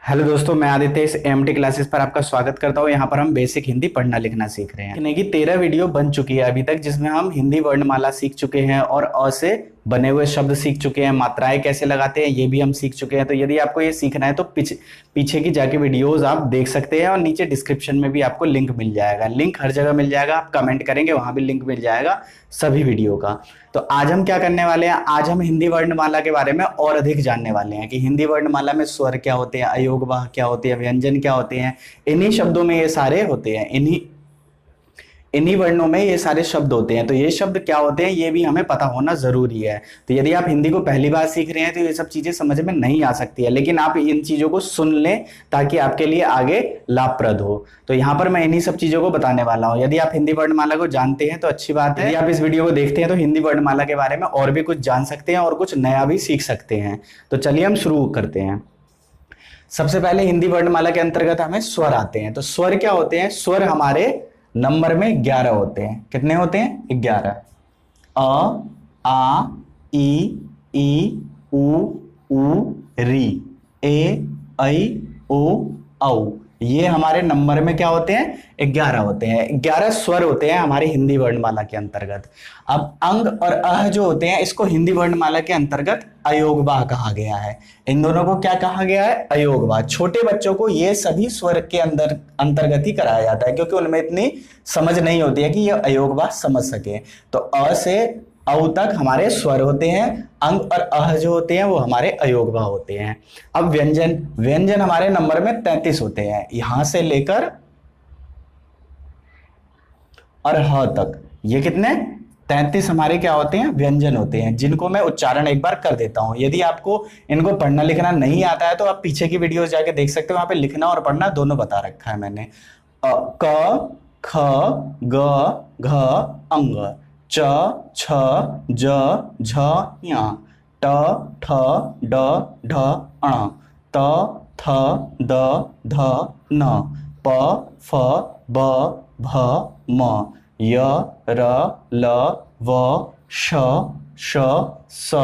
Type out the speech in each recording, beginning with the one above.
Hello दोस्तों, मैं आदित्य इस एमटी क्लासेस पर आपका स्वागत करता हूँ। यहाँ पर हम बेसिक हिंदी पढ़ना लिखना सीख रहे हैं। लिखने की 13 वीडियो बन चुकी है अभी तक, जिसमें हम हिंदी वर्णमाला सीख चुके हैं और अ से बने हुए शब्द सीख चुके हैं। मात्राएं कैसे लगाते हैं ये भी हम सीख चुके हैं। तो यदि आपको ये सीखना है तो पीछे की जाके वीडियोस आप देख सकते हैं और नीचे डिस्क्रिप्शन में भी आपको लिंक मिल जाएगा। लिंक हर जगह मिल जाएगा, आप कमेंट करेंगे वहां भी लिंक मिल जाएगा सभी वीडियो का। तो आज हम क्या करने वाले हैं, आज हम हिंदी वर्णमाला के बारे में और अधिक जानने वाले हैं कि हिंदी वर्णमाला में स्वर क्या होते हैं, अयोगवाह क्या होते हैं, व्यंजन क्या होते हैं। इन्हीं शब्दों में ये सारे होते हैं, इन्हीं वर्णों में ये सारे शब्द होते हैं। तो ये शब्द क्या होते हैं ये भी हमें पता होना जरूरी है। तो यदि आप हिंदी को पहली बार सीख रहे हैं तो ये सब चीजें समझ में नहीं आ सकती है, लेकिन आप इन चीजों को सुन लें ताकि आपके लिए आगे लाभप्रद हो। तो यहाँ पर मैं इन्हीं सब चीजों को बताने वाला हूँ। यदि आप हिंदी वर्णमाला को जानते हैं तो अच्छी बात है। यदि आप इस वीडियो को देखते हैं तो हिंदी वर्णमाला के बारे में और भी कुछ जान सकते हैं और कुछ नया भी सीख सकते हैं। तो चलिए हम शुरू करते हैं। सबसे पहले हिंदी वर्णमाला के अंतर्गत हमें स्वर आते हैं। तो स्वर क्या होते हैं, स्वर हमारे नंबर में 11 होते हैं। कितने होते हैं? 11। अ, आ, ई, उ, री, ए, ऐ, ओ, औ। ये हमारे नंबर में क्या होते हैं? 11 होते हैं। 11 स्वर होते हैं हमारी हिंदी वर्णमाला के अंतर्गत। अब अंग और अह जो होते हैं इसको हिंदी वर्णमाला के अंतर्गत अयोगवाह कहा गया है। इन दोनों को क्या कहा गया है? अयोगवाह। छोटे बच्चों को ये सभी स्वर के अंतर्गत ही कराया जाता है, क्योंकि उनमें इतनी समझ नहीं होती है कि ये अयोगवाह समझ सके। तो अ से औ तक हमारे स्वर होते हैं, अंग और अह जो होते हैं वो हमारे अयोगवाह होते हैं। अब व्यंजन, व्यंजन हमारे नंबर में 33 होते हैं, यहां से लेकर और ह तक। ये कितने? 33 हमारे क्या होते हैं? व्यंजन होते हैं, जिनको मैं उच्चारण एक बार कर देता हूं। यदि आपको इनको पढ़ना लिखना नहीं आता है तो आप पीछे की वीडियोस जाके देख सकते हो, वहां पे लिखना और पढ़ना दोनों बता रखा है मैंने। क, ख, ग, घ, अंग। च, छ, ज, झ, ञ। ट, ठ, ड, ढ, अण। त, थ, द, ध, न। प, फ, ब, भ, म। य, र, ल, व, श, श, स,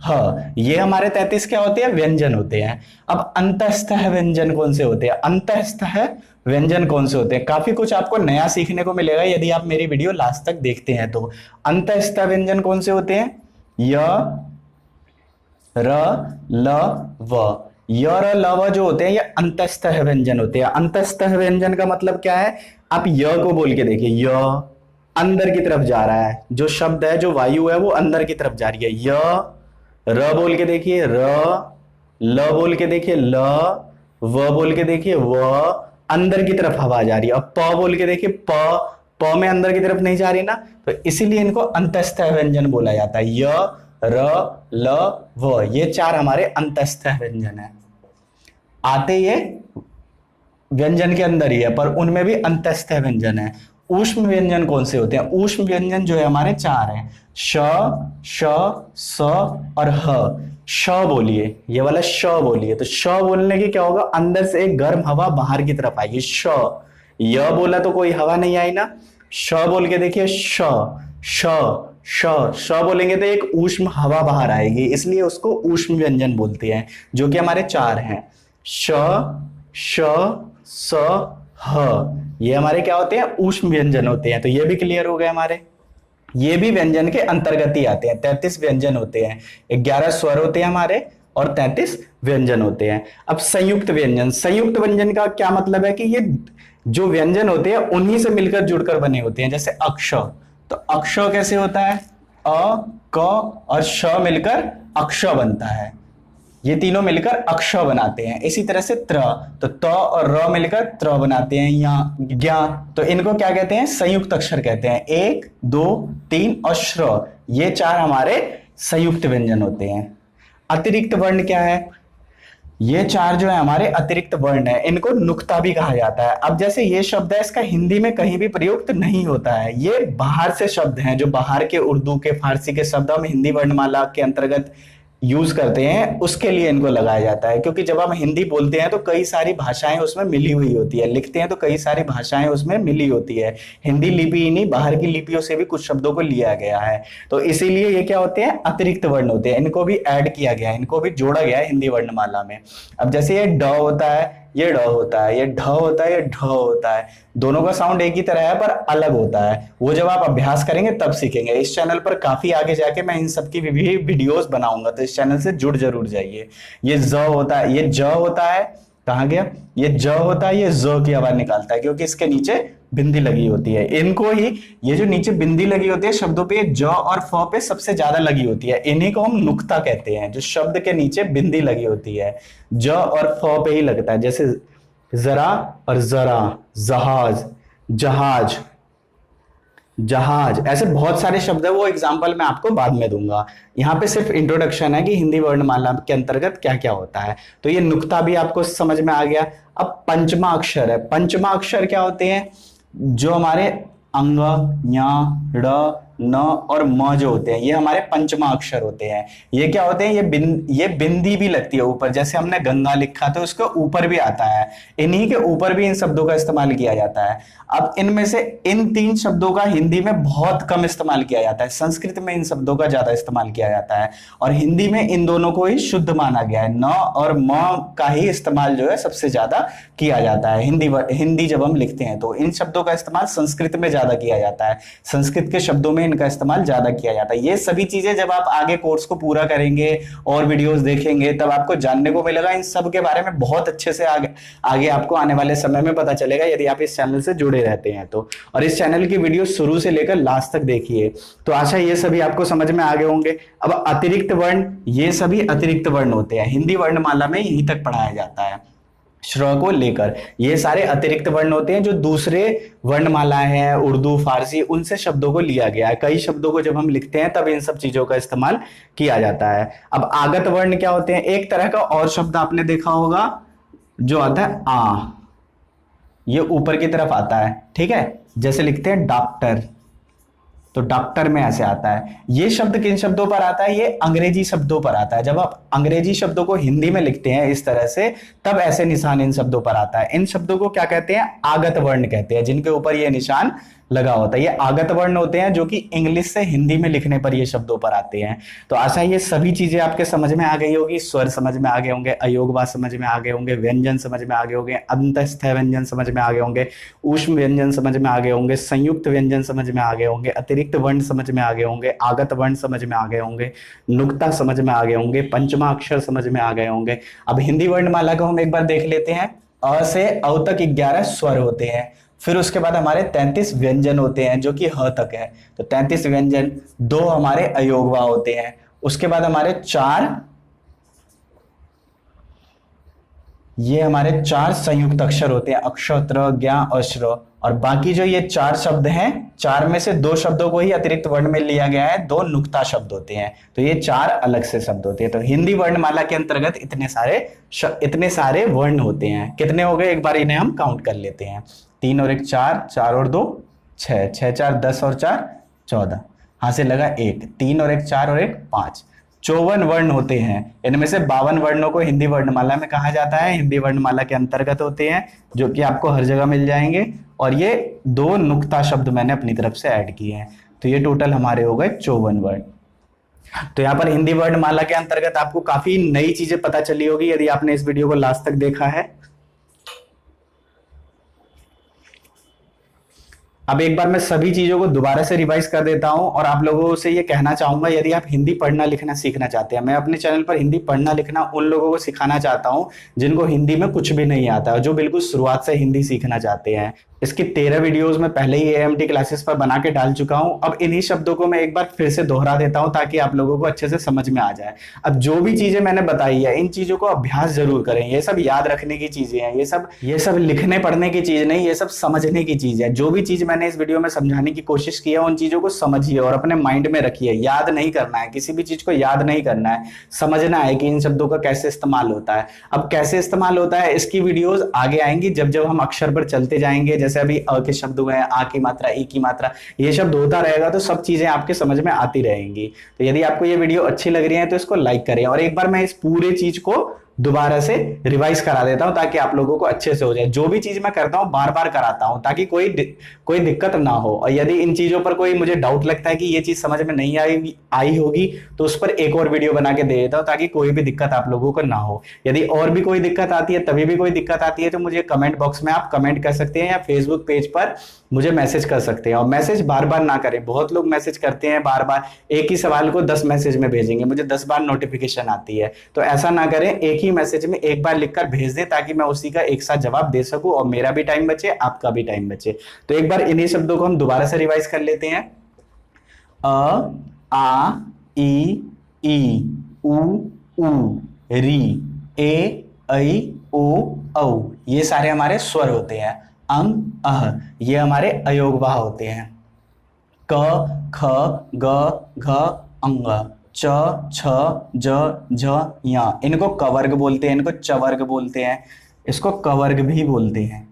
ह। ये हमारे 33 क्या होते हैं? व्यंजन होते हैं। अब अंतःस्थः व्यंजन कौन से होते हैं? अंतःस्थः व्यंजन कौन से होते हैं? काफी कुछ आपको नया सीखने को मिलेगा यदि आप मेरी वीडियो लास्ट तक देखते हैं। तो अंतःस्थः व्यंजन कौन से होते हैं? य, र, ल, व। य, र, ल, व जो होते हैं ये अंतःस्थः व्यंजन होते हैं। अंतःस्थः व्यंजन का मतलब क्या है? आप य को बोल के देखिए, य अंदर की तरफ जा रहा है, जो शब्द है, जो वायु है वो अंदर की तरफ जा रही है। य, र बोल के देखिए, र, ल बोल के देखिए, ल, व बोल के देखिए, व। अंदर की तरफ हवा जा रही है। अब प बोल के देखिए, प में अंदर की तरफ नहीं जा रही ना, तो इसीलिए इनको अंतःस्थः व्यंजन बोला जाता है। य, र, ल, व, ये 4 हमारे अंतःस्थः व्यंजन है। आते ये व्यंजन के अंदर ही है, पर उनमें भी अंतःस्थः व्यंजन है। ऊष्म व्यंजन कौन से होते हैं? ऊष्म व्यंजन जो है हमारे 4 हैं। श, श, स और ह। श बोलिए, ये वाला श बोलिए। तो श बोलने की क्या होगा? अंदर से एक गर्म हवा बाहर की तरफ आएगी। श। य बोला तो कोई हवा नहीं आई ना। श बोल के देखिए, श, श, श। श बोलेंगे तो एक ऊष्म हवा बाहर आएगी, इसलिए उसको ऊष्म व्यंजन बोलते हैं, जो कि हमारे 4 हैं। श, श, स, ह। ये हमारे क्या होते हैं? ऊष्म व्यंजन होते हैं। तो ये भी क्लियर हो गए हमारे। ये भी व्यंजन के अंतर्गत ही आते हैं। 33 व्यंजन होते हैं, 11 स्वर होते हैं हमारे और 33 व्यंजन होते हैं। अब संयुक्त व्यंजन, संयुक्त व्यंजन का क्या मतलब है कि ये जो व्यंजन होते हैं उन्हीं से मिलकर जुड़कर बने होते हैं। जैसे अक्ष, तो अक्ष कैसे होता है? अ, क और श मिलकर अक्ष बनता है। ये तीनों मिलकर अक्ष बनाते हैं। इसी तरह से त्र, तो त और र मिलकर त्र बनाते हैं। या, ज्ञा, तो इनको क्या कहते हैं? संयुक्त अक्षर कहते हैं। 1, 2, 3 और श्र, ये 4 हमारे संयुक्त व्यंजन होते हैं। अतिरिक्त वर्ण क्या है? ये 4 जो है हमारे अतिरिक्त वर्ण है, इनको नुक्ता भी कहा जाता है। अब जैसे ये शब्द है, इसका हिंदी में कहीं भी प्रयुक्त नहीं होता है। ये बाहर से शब्द हैं, जो बाहर के उर्दू के, फारसी के शब्द हम हिंदी वर्णमाला के अंतर्गत यूज करते हैं उसके लिए इनको लगाया जाता है। क्योंकि जब हम हिंदी बोलते हैं तो कई सारी भाषाएं उसमें मिली हुई होती है, लिखते हैं तो कई सारी भाषाएं उसमें मिली होती है। हिंदी लिपि ही नहीं, बाहर की लिपियों से भी कुछ शब्दों को लिया गया है। तो इसीलिए ये क्या होते हैं, अतिरिक्त वर्ण होते हैं, इनको भी ऐड किया गया है, इनको भी जोड़ा गया है हिंदी वर्णमाला में। अब जैसे ये ड होता है, ये ड होता है, ये ढ होता है, ये ढ होता है, दोनों का साउंड एक ही तरह है पर अलग होता है। वो जब आप अभ्यास करेंगे तब सीखेंगे। इस चैनल पर काफी आगे जाके मैं इन सब की भी वीडियोस बनाऊंगा, तो इस चैनल से जुड़ जरूर जाइए। ये ज होता है, ये ज होता है, कहाँ गया, ये ज होता है, ये ज की आवाज निकालता है क्योंकि इसके नीचे बिंदी लगी होती है। इनको ही, ये जो नीचे बिंदी लगी होती है शब्दों पे, ज और फ पे सबसे ज्यादा लगी होती है, इन्हीं को हम नुक्ता कहते हैं। जो शब्द के नीचे बिंदी लगी होती है, ज और फ पे ही लगता है। जैसे जरा और जरा, जहाज, जहाज, जहाज, ऐसे बहुत सारे शब्द है, वो एग्जाम्पल मैं आपको बाद में दूंगा। यहाँ पे सिर्फ इंट्रोडक्शन है कि हिंदी वर्णमाला के अंतर्गत क्या क्या होता है। तो ये नुक्ता भी आपको समझ में आ गया। अब पंचमा अक्षर है। पंचमा अक्षर क्या होते हैं, जो हमारे अंग, ञ, ड़, न और म जो होते हैं, ये हमारे पंचमा अक्षर होते हैं। ये क्या होते हैं, ये बिंदी भी लगती है ऊपर, जैसे हमने गंगा लिखा तो उसके ऊपर भी आता है, इन्हीं के ऊपर भी इन शब्दों का इस्तेमाल किया जाता है। अब इनमें से इन 3 शब्दों का हिंदी में बहुत कम इस्तेमाल किया जाता है, संस्कृत में इन शब्दों का ज्यादा इस्तेमाल किया जाता है, और हिंदी में इन दोनों को ही शुद्ध माना गया है। न और म का ही इस्तेमाल जो है सबसे ज्यादा किया जाता है। हिंदी जब हम लिखते हैं तो इन शब्दों का इस्तेमाल संस्कृत में ज्यादा किया जाता है, संस्कृत के शब्दों में इनका इस्तेमाल ज्यादा किया जाता है। ये सभी चीजें जब आप आगे कोर्स को पूरा करेंगे और वीडियोस देखेंगे तब आपको जानने को मिलेगा। इन सब के बारे में बहुत अच्छे से आगे आपको आने वाले समय में पता चलेगा, यदि आप इस चैनल से जुड़े रहते हैं तो। और इस चैनल की वीडियो शुरू से लेकर लास्ट तक देखिए। तो आशा ये सभी आपको समझ में आ गए होंगे। अब अतिरिक्त वर्ण, ये सभी अतिरिक्त वर्ण होते हैं, हिंदी वर्णमाला में यहीं तक पढ़ाया जाता है श्र को लेकर। ये सारे अतिरिक्त वर्ण होते हैं जो दूसरे वर्णमाला है, उर्दू, फारसी, उनसे शब्दों को लिया गया है। कई शब्दों को जब हम लिखते हैं तब इन सब चीजों का इस्तेमाल किया जाता है। अब आगत वर्ण क्या होते हैं, एक तरह का और शब्द आपने देखा होगा जो आता है आ, ये ऊपर की तरफ आता है, ठीक है। जैसे लिखते हैं डॉक्टर, तो डॉक्टर में ऐसे आता है। ये शब्द किन शब्दों पर आता है, ये अंग्रेजी शब्दों पर आता है। जब आप अंग्रेजी शब्दों को हिंदी में लिखते हैं इस तरह से, तब ऐसे निशान इन शब्दों पर आता है। इन शब्दों को क्या कहते हैं, आगत वर्ण कहते हैं, जिनके ऊपर ये निशान लगा होता है। ये आगत वर्ण होते हैं जो कि इंग्लिश से हिंदी में लिखने पर ये शब्दों पर आते हैं। तो आशा ये सभी चीजें आपके समझ में आ गई होगी। स्वर समझ में आ गए होंगे, अयोगवा समझ में आ गए होंगे, व्यंजन समझ में आ गए होंगे, अंतस्थ व्यंजन समझ में आ गए होंगे, ऊष्म व्यंजन समझ में आ गए होंगे, संयुक्त व्यंजन समझ में आ गए होंगे, अतिरिक्त वर्ण समझ में आ गए होंगे, आगत वर्ण समझ में आ गए होंगे, नुक्ता समझ में आ गए होंगे, पंचमा अक्षर समझ में आ गए होंगे। अब हिंदी वर्णमाला को हम एक बार देख लेते हैं। अ से अ तक 11 स्वर होते हैं, फिर उसके बाद हमारे 33 व्यंजन होते हैं जो कि ह तक है। तो 33 व्यंजन, 2 हमारे अयोगवा होते हैं, उसके बाद हमारे 4, ये हमारे 4 संयुक्त अक्षर होते हैं, अक्षत्र, ज्ञा और श्र। और बाकी जो ये 4 शब्द हैं, 4 में से 2 शब्दों को ही अतिरिक्त वर्ण में लिया गया है, 2 नुक्ता शब्द होते हैं। तो ये 4 अलग से शब्द होते हैं। तो हिंदी वर्णमाला के अंतर्गत इतने सारे वर्ण होते हैं। कितने हो गए, एक बार इन्हें हम काउंट कर लेते हैं। 3 और 1 4, 4 और 2 6, 6 4 10 और 4 14, हाथ से लगा 1, 3 और 1 4 और 1 5, 54 वर्ण होते हैं। इनमें से 52 वर्णों को हिंदी वर्णमाला में कहा जाता है, हिंदी वर्णमाला के अंतर्गत होते हैं, जो कि आपको हर जगह मिल जाएंगे। और ये 2 नुक्ता शब्द मैंने अपनी तरफ से ऐड किए हैं। तो ये टोटल हमारे हो गए 54 वर्ण। तो यहाँ पर हिंदी वर्णमाला के अंतर्गत आपको काफी नई चीजें पता चली होगी यदि आपने इस वीडियो को लास्ट तक देखा है। अब एक बार मैं सभी चीजों को दोबारा से रिवाइज कर देता हूं और आप लोगों से ये कहना चाहूंगा, यदि आप हिंदी पढ़ना लिखना सीखना चाहते हैं, मैं अपने चैनल पर हिंदी पढ़ना लिखना उन लोगों को सिखाना चाहता हूं जिनको हिंदी में कुछ भी नहीं आता, जो बिल्कुल शुरुआत से हिंदी सीखना चाहते हैं। इसकी 13 वीडियोस में पहले ही AMT क्लासेस पर बना के डाल चुका हूं। अब इन्हीं शब्दों को मैं एक बार फिर से दोहरा देता हूं ताकि आप लोगों को अच्छे से समझ में आ जाए। अब जो भी चीजें मैंने बताई है, इन चीजों को अभ्यास जरूर करें। ये सब याद रखने की चीजें हैं, ये सब लिखने पढ़ने की चीज नहीं, ये सब समझने की चीज है। जो भी चीज मैंने इस वीडियो में समझाने की कोशिश की है, उन चीजों को समझिए और अपने माइंड में रखिए। याद नहीं करना है, किसी भी चीज को याद नहीं करना है, समझना है कि इन शब्दों का कैसे इस्तेमाल होता है। अब कैसे इस्तेमाल होता है इसकी वीडियोस आगे आएंगी, जब जब हम अक्षर पर चलते जाएंगे। जैसे अभी अ के शब्द हुए हैं, आ की मात्रा, ई की मात्रा, ये शब्द होता रहेगा तो सब चीजें आपके समझ में आती रहेंगी। तो यदि आपको ये वीडियो अच्छी लग रही है तो इसको लाइक करें, और एक बार मैं इस पूरे चीज को दोबारा से रिवाइज करा देता हूं ताकि आप लोगों को अच्छे से हो जाए। जो भी चीज मैं करता हूं बार बार कराता हूं ताकि कोई दिक्कत ना हो। और यदि इन चीजों पर कोई मुझे डाउट लगता है कि ये चीज समझ में नहीं आई होगी तो उस पर एक और वीडियो बना के दे देता हूं ताकि कोई भी दिक्कत आप लोगों को ना हो। यदि और भी कोई दिक्कत आती है, तभी भी कोई दिक्कत आती है, तो मुझे कमेंट बॉक्स में आप कमेंट कर सकते हैं या फेसबुक पेज पर मुझे मैसेज कर सकते हैं। और मैसेज बार बार ना करें, बहुत लोग मैसेज करते हैं बार बार, एक ही सवाल को 10 मैसेज में भेजेंगे, मुझे 10 बार नोटिफिकेशन आती है। तो ऐसा ना करें, एक ही मैसेज में एक बार लिखकर भेज दें ताकि मैं उसी का एक साथ जवाब दे सकूं और मेरा भी टाइम बचे, आपका भी टाइम बचे। तो एक बार इन्हीं शब्दों को हम दोबारा से रिवाइज कर लेते हैं। अ, आ, ई, उ, री, ए, ऐ, ओ, औ, ये सारे हमारे स्वर होते हैं। अंग, अह, ये हमारे अयोगवाह होते हैं। क, ख, ग, घ, अंग, च, छ, ज, झ, य, इनको कवर्ग बोलते हैं, इनको चवर्ग बोलते हैं, इसको कवर्ग भी बोलते हैं,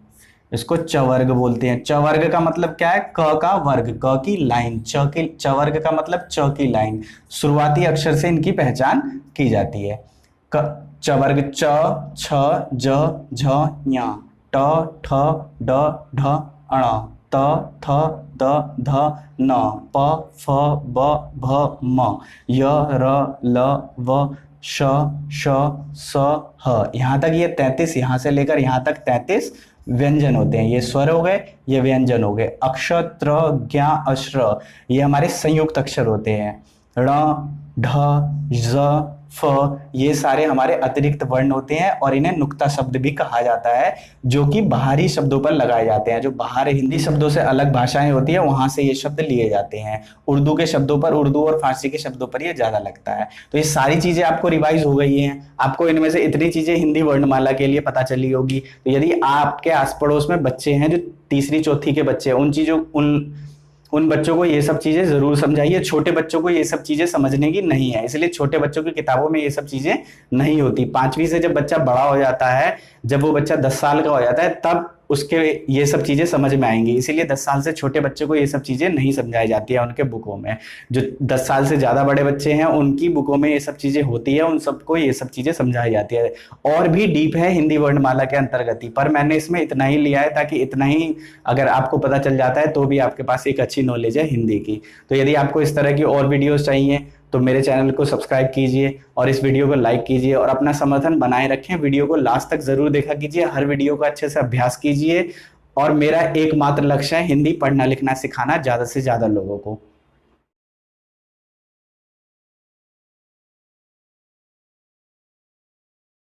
इसको चवर्ग बोलते हैं। चवर्ग का मतलब क्या है? क का वर्ग, क की लाइन, चवर्ग का मतलब च की लाइन। शुरुआती अक्षर से इनकी पहचान की जाती है। चवर्ग च, छ, ज, झ, ञ, ट, ठ, ड, ढ, अण, त, थ, द, ध, न, प, फ, ब, भ, म, य, र, ल, व, श, श, स, ह। यहां तक ये 33, यहां से लेकर यहां तक 33 व्यंजन होते हैं। ये स्वर हो गए, ये व्यंजन हो गए। अक्ष, त्र, ज्ञ, अश्र, ये हमारे संयुक्त अक्षर होते हैं। ण, ढ, ज, फ, ये सारे हमारे अतिरिक्त वर्ण होते हैं और इन्हें नुक्ता शब्द भी कहा जाता है, जो कि बाहरी शब्दों पर लगाए जाते हैं। जो बाहर हिंदी शब्दों से अलग भाषाएं होती है वहां से ये शब्द लिए जाते हैं। उर्दू के शब्दों पर, उर्दू और फारसी के शब्दों पर ये ज्यादा लगता है। तो ये सारी चीजें आपको रिवाइज हो गई हैं। आपको इनमें से इतनी चीजें हिंदी वर्णमाला के लिए पता चली होगी। तो यदि आपके आस पड़ोस में बच्चे हैं जो तीसरी चौथी के बच्चे हैं, उन बच्चों को ये सब चीजें जरूर समझाइए। छोटे बच्चों को ये सब चीजें समझने की नहीं है, इसलिए छोटे बच्चों की किताबों में ये सब चीजें नहीं होती। 5वीं से जब बच्चा बड़ा हो जाता है, जब वो बच्चा 10 साल का हो जाता है, तब उसके ये सब चीजें समझ में आएंगी। इसीलिए 10 साल से छोटे बच्चों को ये सब चीजें नहीं समझाई जाती है उनके बुकों में। जो 10 साल से ज्यादा बड़े बच्चे हैं उनकी बुकों में ये सब चीजें होती है, उन सबको ये सब चीजें समझाई जाती है। और भी डीप है हिंदी वर्णमाला के अंतर्गत ही, पर मैंने इसमें इतना ही लिया है ताकि इतना ही अगर आपको पता चल जाता है तो भी आपके पास एक अच्छी नॉलेज है हिंदी की। तो यदि आपको इस तरह की और वीडियोस चाहिए तो मेरे चैनल को सब्सक्राइब कीजिए और इस वीडियो को लाइक कीजिए और अपना समर्थन बनाए रखें। वीडियो को लास्ट तक जरूर देखा कीजिए, हर वीडियो का अच्छे से अभ्यास कीजिए। और मेरा एकमात्र लक्ष्य है हिंदी पढ़ना लिखना सिखाना ज्यादा से ज्यादा लोगों को।